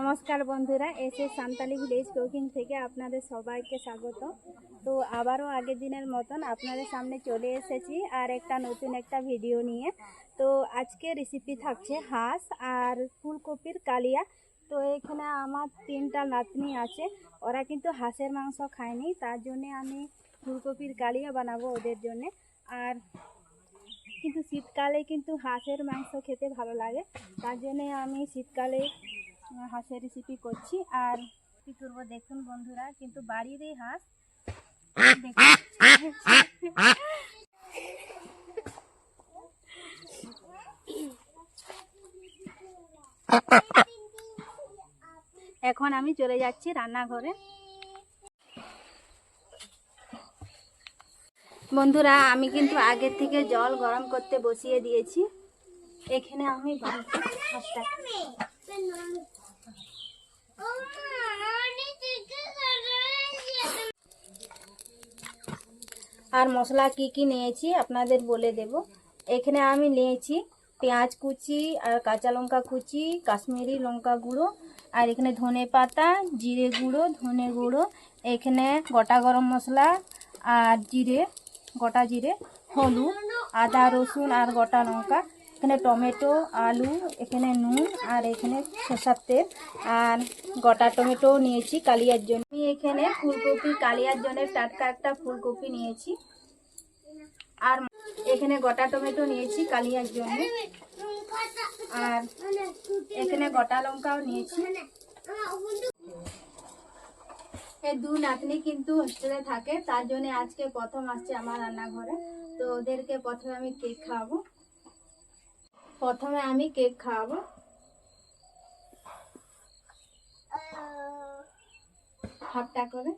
নমস্কার বন্ধুরা, এসে সান্তালি ভিলেজ কুকিং থেকে আপনাদের সবাইকে স্বাগত। তো আবারও আগের দিনের মতন আপনাদের সামনে চলে এসেছি আর একটা নতুন একটা ভিডিও নিয়ে। তো আজকে রেসিপি থাকছে হাঁস আর ফুলকপির কালিয়া। তো এখানে আমার 3টা নাতনি আছে, ওরা কিন্তু হাঁসের মাংস খায়নি, তার জন্যে আমি ফুলকপির কালিয়া বানাবো ওদের জন্যে। আর কিন্তু শীতকালে কিন্তু হাঁসের মাংস খেতে ভালো লাগে, তার জন্যে আমি শীতকালে হাঁসের রেসিপি করছি। আর কী করবো দেখুন বন্ধুরা, কিন্তু বাড়িরই হাঁস দেখুন। এখন আমি চলে যাচ্ছি রান্নাঘরে। বন্ধুরা, আমি কিন্তু আগের থেকে জল গরম করতে বসিয়ে দিয়েছি। এখানে আমি আর মশলা কি নিয়েছি আপনাদের বলে দেব। এখানে আমি নিয়েছি পেঁয়াজ কুচি আর কাঁচা লঙ্কা কুচি, কাশ্মীরি লঙ্কা গুঁড়ো, আর এখানে ধনে পাতা, জিরে গুঁড়ো, ধনে গুঁড়ো, এখানে গোটা গরম মশলা আর গোটা জিরে, হলুদ, আদা রসুন আর গোটা লঙ্কা, এখানে টমেটো, আলু, এখানে নুন, আর এখানে সরষের তেল আর গোটা টমেটো নিয়েছি কালিয়ার জন্য। আমি এখানে ফুলকপি কালিয়ার জন্য টাটকা একটা ফুলকপি নিয়েছি, আর এখানে গোটা টমেটো নিয়েছি কালিয়ার জন্য, আর এখানে গোটা লঙ্কাও নিয়েছি। এই 2 নাতনি কিন্তু হোস্টেলে থাকে, তার জন্য আজকে প্রথম আসছে আমার রান্নাঘরে। তো ওদেরকে প্রথমে আমি কেক খাওয়াবো। হাফটা করে।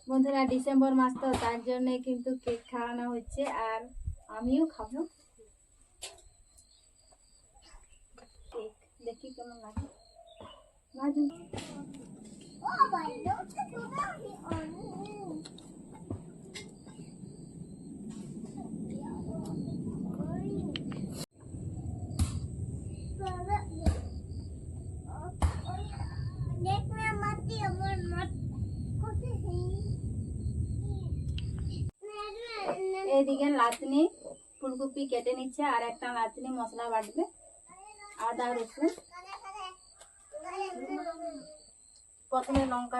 বন্ধুরা, ডিসেম্বর মাস তো, তার জন্য কিন্তু কেক খাওয়ানো হচ্ছে, আর আমিও খাবো কেক। দেখি কেমন লাগে। এইদিকে নাতনি ফুলকপি কেটে নিচ্ছে, আর একটা নাতনি মশলা বাটবে, আদা রসুন। প্রথমে লঙ্কা,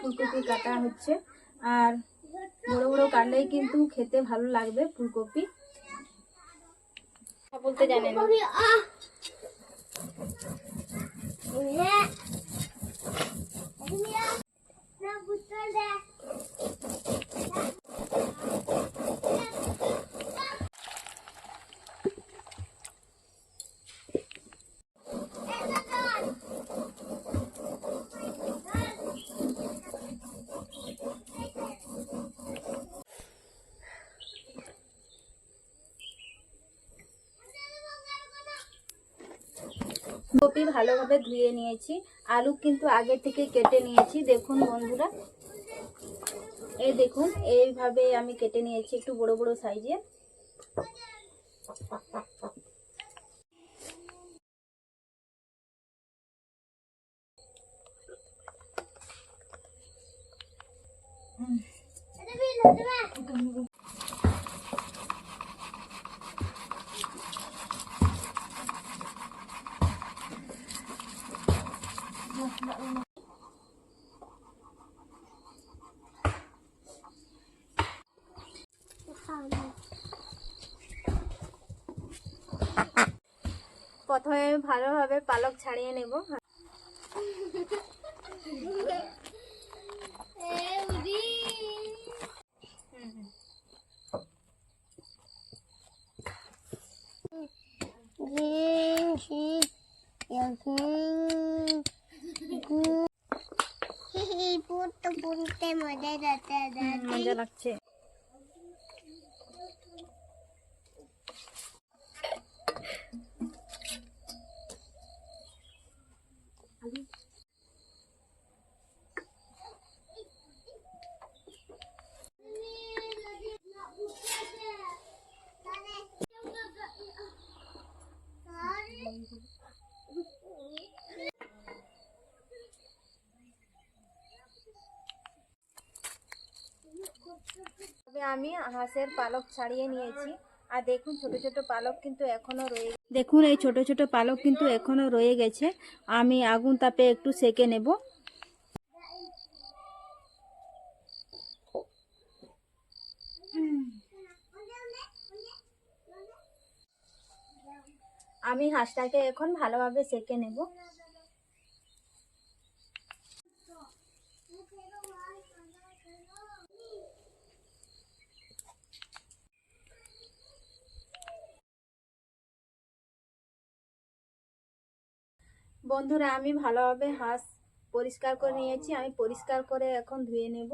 ফুলকপি কাটা হচ্ছে, আর বড় বড় কাটলেই কিন্তু খেতে ভালো লাগবে ফুলকপি। বলতে জানেন কপি ভালোভাবে ধুয়ে নিয়েছি, আলু কিন্তু আগে থেকে কেটে নিয়েছি। দেখুন বন্ধুরা, এই দেখুন এইভাবে আমি কেটে নিয়েছি, একটু বড় বড় সাইজের। প্রথমে ভালোভাবে পালক ছাড়িয়ে নেব। মজা লাগছে। তবে আমি হাঁসের পালক ছাড়িয়ে নিয়েছি, আর দেখুন ছোট ছোট পালক কিন্তু এখনো দেখুন এই ছোট ছোট পালক কিন্তু এখনো রয়ে গেছে। আমি আগুন তাপে একটু সেকে নেব। আমি হাঁসটাকে এখন ভালোভাবে সেকে নেব। বন্ধুরা, আমি ভালোভাবে হাঁস পরিষ্কার করে নিয়েছি। আমি পরিষ্কার করে এখন ধুয়ে নেব।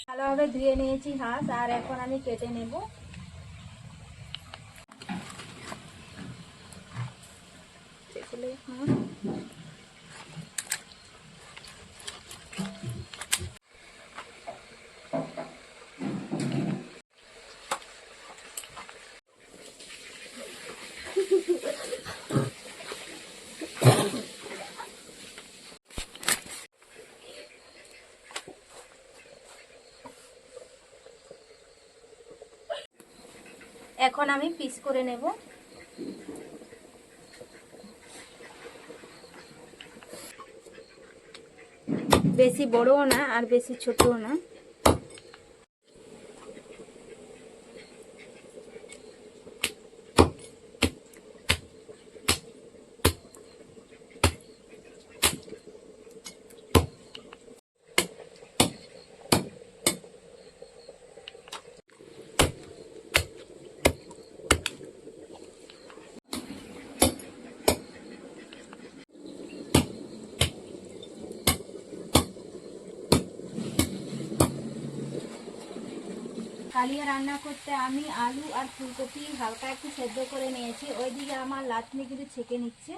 ভালোভাবে ধুয়ে নিয়েছি হাঁস, আর এখন আমি কেটে নেব। এখন আমি পিস করে নেব। বেশি বড়ও না আর বেশি ছোটও না। কালিয়া রান্না করতে আমি আলু আর ফুলকপি হালকা একটু সেদ্ধ করে নিয়েছি। ওইদিকে আমার লাতনি কিন্তু ছেঁকে নিচ্ছে।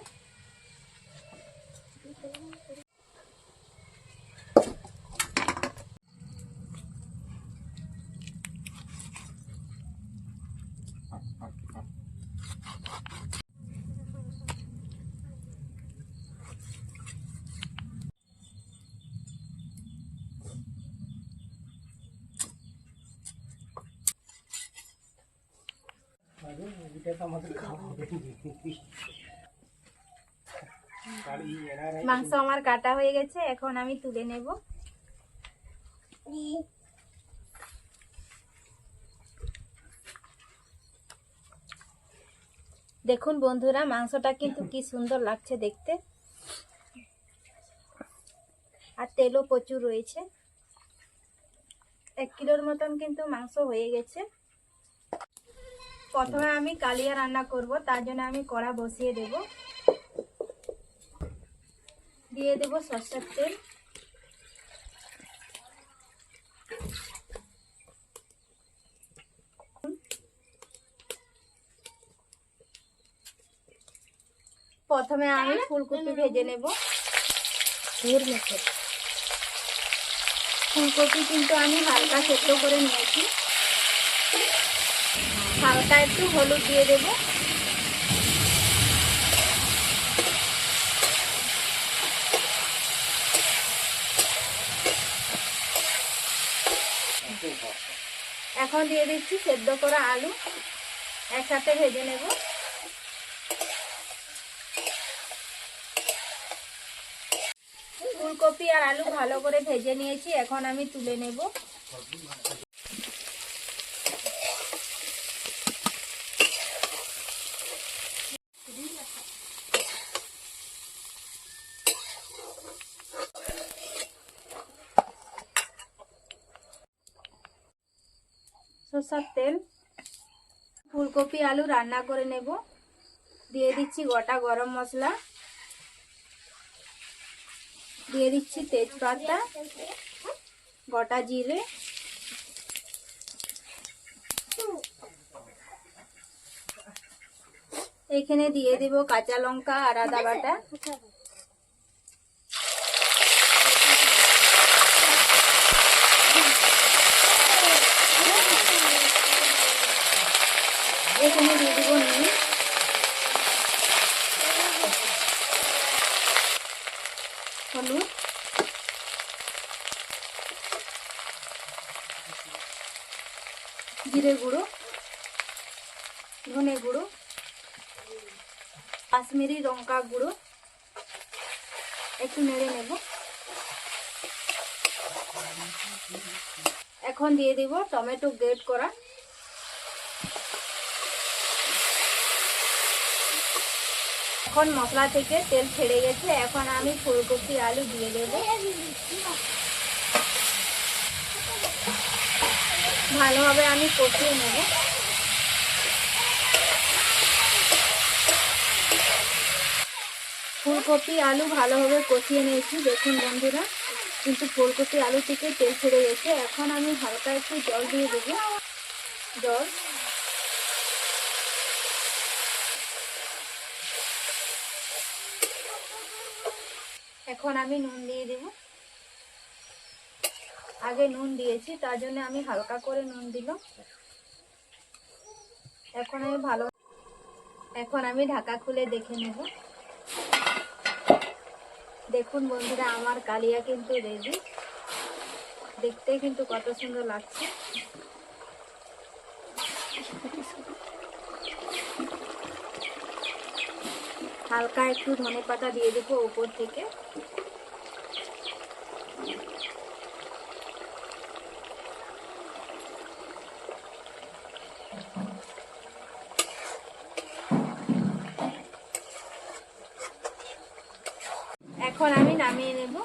মাংস আমার কাটা হয়ে গেছে, এখন আমি তুলে নেব। দেখুন বন্ধুরা, মাংসটা কিন্তু কি সুন্দর লাগছে দেখতে, আর তেলও প্রচুর রয়েছে। 1 কিলোর মতন কিন্তু মাংস হয়ে গেছে। প্রথমে আমি কালিয়া রান্না করব, তার জন্য আমি কড়া বসিয়ে দেব। দিয়ে দেব সরষের তেল। প্রথমে আমি ফুলকপি ভেজে নেব। ফুলকপি কিন্তু আমি হালকা সেদ্ধ করে নিয়েছি। হালকা একটু হলুদ দিয়ে দেব। এখন দিয়ে দিচ্ছি সেদ্ধ করা আলু, একসাথে ভেজে নেব। ফুলকপি আর আলু ভালো করে ভেজে নিয়েছি, এখন আমি তুলে নেব। সরষের তেল, ফুলকপি আলু রান্না করে নেব। দিয়ে দিচ্ছি গোটা গরম মশলা, দিয়ে দিচ্ছি তেজপাতা, গোটা জিরে, এখানে দিয়ে দেব কাঁচা লঙ্কা আর আদা বাটা, এখানে দিয়ে দেব নুন, হলুদ, জিরে গুঁড়ো, ধনে গুঁড়ো, কাশ্মীরি লঙ্কা গুঁড়ো, একটু নেড়ে নেব। এখন দিয়ে দিব টমেটো গ্রেট করা, এখন মশলা থেকে তেল ছেড়ে গেছে। এখন আমি ফুলকপি আলু দিয়ে দেব, ভালোভাবে আমি কষিয়ে নেব। ফুলকপি আলু ভালোভাবে কষিয়ে নিয়েছি, দেখুন বন্ধুরা, কিন্তু ফুলকপি আলু থেকে তেল ছেড়ে গেছে। এখন আমি হালকা একটু জল দিয়ে দেবো, জল, এখন আমি নুন দিয়ে দেব। আগে নুন দিয়েছি, তার জন্য আমি হালকা করে নুন দিলাম। এখন আমি ঢাকা খুলে দেখে নেব। দেখুন বন্ধুরা, আমার কালিয়া কিন্তু রেডি, দেখতে কিন্তু কত সুন্দর লাগছে। হালকা একটু ধনে পাতা দিয়ে দেবো উপর থেকে। এখন আমি নামিয়ে নেব।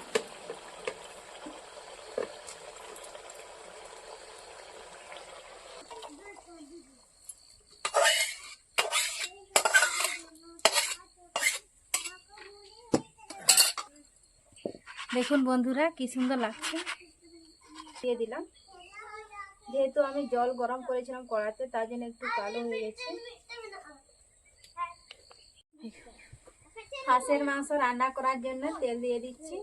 দেখুন বন্ধুরা, কি সুন্দর লাগছে। দিয়ে দিলাম, যেহেতু আমি জল গরম করেছিলাম কড়াতে, তার জন্য একটু কালো হয়ে গেছে। হাঁসের মাংস রান্না করার জন্য তেল দিয়ে দিচ্ছি।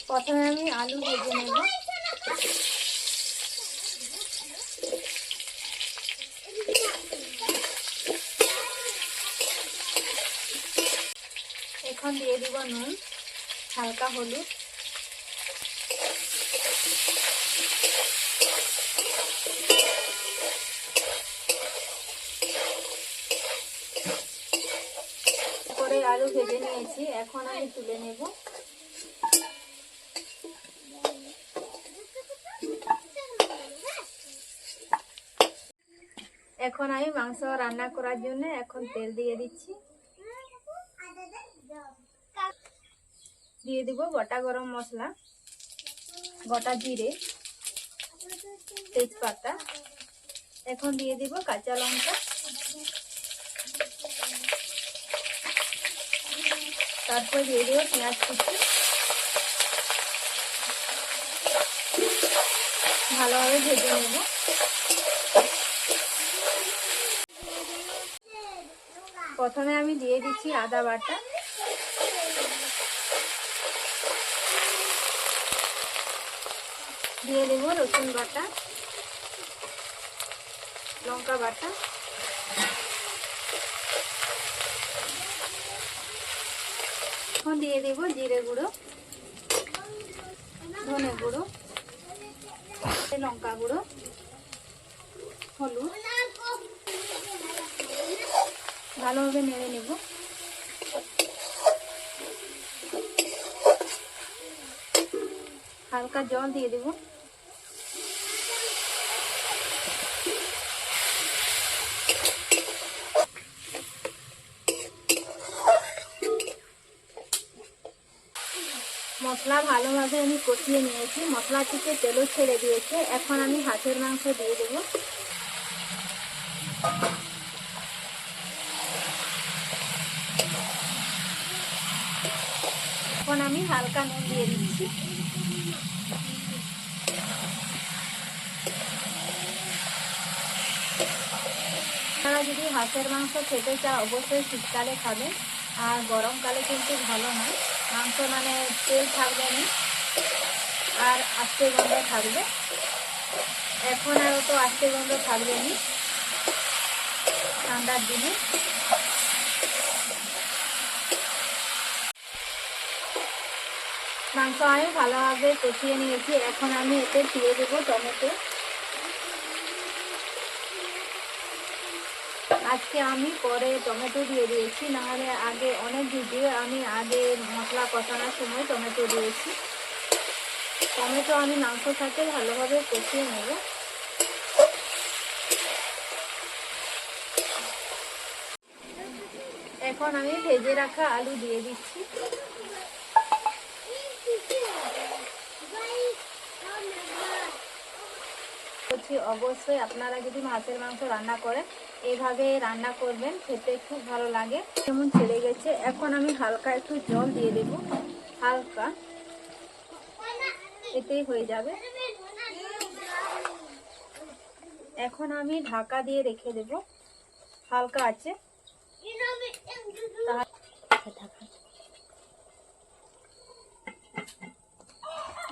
প্রথমে আমি আলু ভেজে নেব। এখন দিয়ে দিব নুন, হালকা হলুদ, করে আলু ভেজে নিয়েছি। এখন আমি তুলে নেব। এখন আমি মাংস রান্না করার জন্য এখন তেল দিয়ে দিচ্ছি। দিয়ে দিব গোটা গরম মশলা, গোটা জিরে, তেজপাতা, এখন দিয়ে দিব কাঁচা লঙ্কা, তারপর দিয়ে দিব পেঁয়াজ কুচি। ভালোভাবে ভেজে নেব। প্রথমে আমি দিয়ে দিচ্ছি আদা বাটা, দিয়ে দেব রসুন বাটা, লঙ্কা বাটা, এখন দিয়ে দেব জিরে গুঁড়ো, ধনে গুঁড়ো, লঙ্কা গুঁড়ো, হলুদ, ভালোভাবে নেড়ে নেব। হালকা জল দিয়ে দেব। মশলা ভালোভাবে আমি কষিয়ে নিয়েছি, মশলা থেকে তেলও ছেড়ে দিয়েছে। এখন আমি হাঁসের মাংস দিয়ে দেবো। এখন আমি হালকা নুন দিয়ে দিচ্ছি। আপনারা যদি হাঁসের মাংস খেতে চান অবশ্যই শীতকালে খাবেন, আর গরমকালে কিন্তু ভালো না। মাংস মানে তেল থাকবে না আর আস্তে গন্ধ থাকবে। এখন আর তো আস্তে গন্ধ থাকবে না ঠান্ডার দিনে। মাংস আমি ভালোভাবে কষিয়ে নিয়েছি। এখন আমি এতে দিয়ে দেবো টমেটো। আজকে আমি পরে টমেটো দিয়ে দিয়েছি, নাহলে আগে অনেক ভিডিও আমি আগে মশলা কষানোর সময় টমেটো দিয়েছি। টমেটো আমি মাংসর সাথে ভালোভাবে কষিয়ে নেব। এখন আমি ভেজে রাখা আলু দিয়ে দিচ্ছি। অবশ্যই আপনারা যদি মাছের মাংস রান্না করেন এইভাবে রান্না করবেন, খেতে খুব ভালো লাগে। যেমন ছেড়ে গেছে, এখন আমি হালকা একটু জল দিয়ে দেব, হালকা, এতেই হয়ে যাবে। এখন আমি ঢাকা দিয়ে রেখে দেব হালকা আছে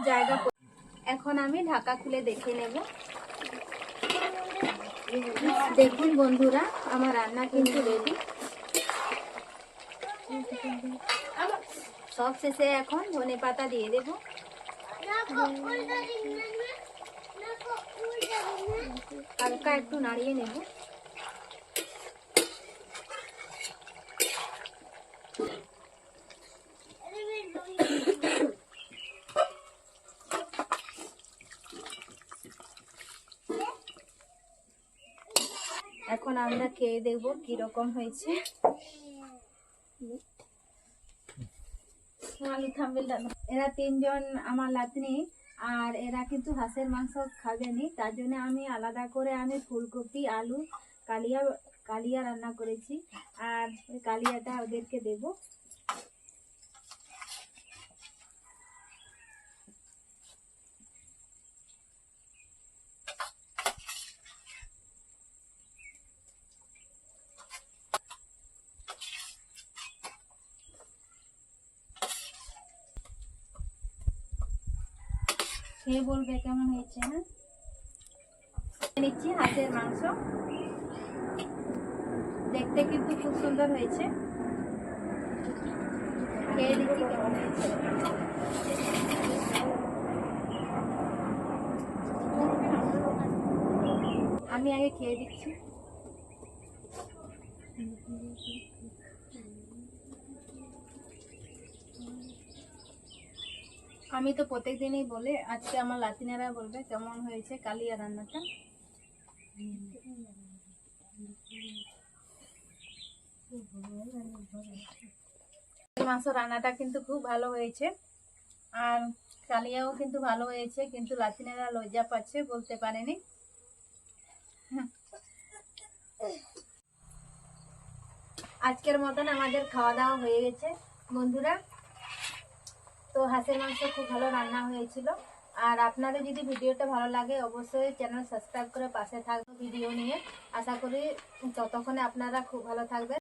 জায়গা। এখন আমি ঢাকা খুলে দেখে নেব। দেখুন বন্ধুরা, আমার রান্না কিন্তু রেডি। সব শেষে এখন ধনেপাতা দিয়ে দেব। হালকা একটু নাড়িয়ে নেব। এখন আমরা খেয়ে দেখব কিরকম হয়েছে। এরা তিনজন আমার নাতনি, আর এরা কিন্তু হাঁসের মাংস খাবেনি, তার জন্য আমি আলাদা করে আমি ফুলকপি আলু কালিয়া রান্না করেছি, আর কালিয়াটা ওদেরকে দেব। খেয়ে বলবে কেমন হয়েছে। হ্যাঁ, নিচ্ছি হাঁসের মাংস, দেখতে কিন্তু খুব সুন্দর হয়েছে। খেয়ে দেখি কেমন হয়েছে। আমি আগে খেয়ে দিচ্ছি। আমি তো প্রত্যেক দিনই বলে, আজকে আমার লাতিনারা বলবে কেমন হয়েছে কালিয়া রান্নাটা। মাংস রান্নাটা কিন্তু খুব ভালো হয়েছে, আর কালিয়াও কিন্তু ভালো হয়েছে, কিন্তু লাতিনারা লজ্জা পাচ্ছে, বলতে পারেনি। আজকের মতন আমাদের খাওয়া দাওয়া হয়ে গেছে বন্ধুরা। তো হাঁসের মাংস খুব ভালো রান্না হয়েছিল। আর আপনাদের যদি ভিডিওটা ভালো লাগে অবশ্যই চ্যানেল সাবস্ক্রাইব করে পাশে থাকবে ভিডিও নিয়ে। আশা করি ততক্ষণে আপনারা খুব ভালো থাকবেন।